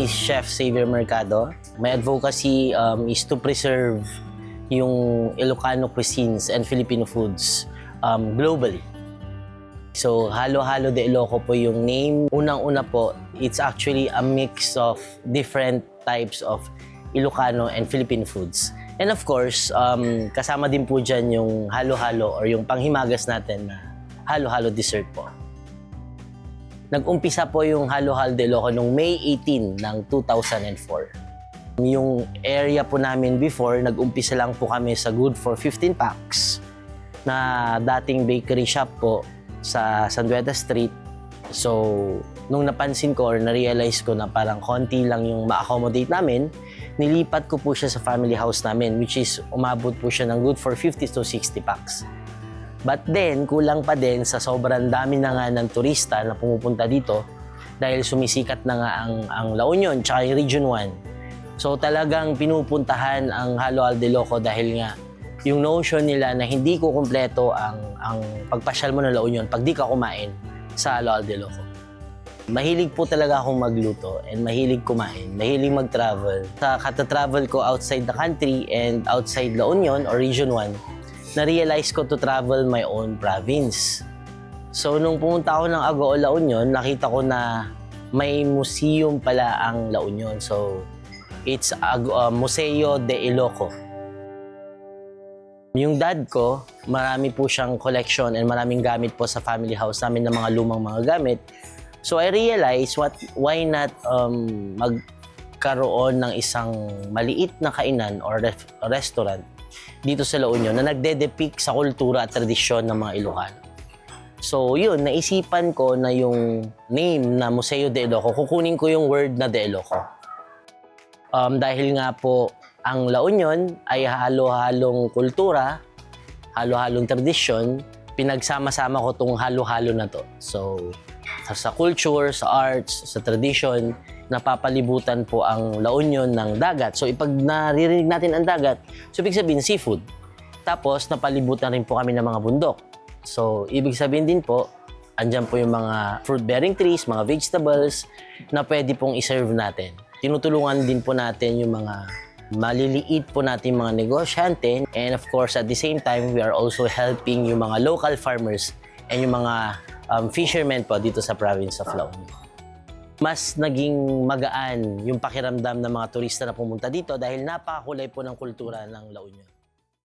is Chef Xavier Mercado. My advocacy is to preserve yung Ilocano cuisines and Filipino foods globally. So, Halo-Halo de Iloco po yung name. Unang-una po, it's actually a mix of different types of Ilocano and Filipino foods. And of course, kasama din po dyan yung halo-halo or yung panghimagas natin na halo-halo dessert po. Nag-umpisa po yung Halo-Halo de Iloco noong May 18 ng 2004. Yung area po namin before, nag-umpisa lang po kami sa good for 15 packs na dating bakery shop po sa Sandueta Street. So, nung napansin ko or na-realize ko na parang konti lang yung ma-accommodate namin, nilipat ko po siya sa family house namin, which is umabot po siya ng good for 50 to 60 packs. But then, kulang pa din sa sobrang dami na nga ng turista na pumupunta dito dahil sumisikat na nga ang La Union tsaka yung Region 1. So talagang pinupuntahan ang Halo-Halo de Iloco dahil nga yung notion nila na hindi ko kumpleto ang pagpasyal mo ng La Union pag di ka kumain sa Halo-Halo de Iloco. Mahilig po talaga akong magluto and mahilig kumain, mahilig mag-travel. Sa kata-travel ko outside the country and outside La Union or Region 1, na-realize ko to travel my own province. So nung pumunta ako ng Agoo, La Union, nakita ko na may museum pala ang La Union. So it's Museo de Iloco. Yung dad ko, marami po siyang collection and maraming gamit po sa family house namin ng mga lumang mga gamit. So I realized, why not magkaroon ng isang maliit na kainan or restaurant dito sa La Union na nagde-depict sa kultura at tradisyon ng mga Ilocano. So yun, naisipan ko na yung name na Museo de Iloco, kukunin ko yung word na de Iloco. Dahil nga po, ang La Union ay halo-halong kultura, halo-halong tradisyon, pinagsama-sama ko tong halo-halo na to. So, sa culture, sa arts, sa tradition, napapalibutan po ang La Union ng dagat. So, ipag naririnig natin ang dagat, so ibig sabihin seafood. Tapos, napalibutan rin po kami ng mga bundok. So, ibig sabihin din po, andyan po yung mga fruit-bearing trees, mga vegetables na pwede pong iserve natin. Tinutulungan din po natin yung mga maliliit po natin mga negosyante. And of course, at the same time, we are also helping yung mga local farmers and yung mga fishermen po dito sa province of La Union. Mas naging magaan yung pakiramdam ng mga turista na pumunta dito dahil napakakulay po ng kultura ng La Union.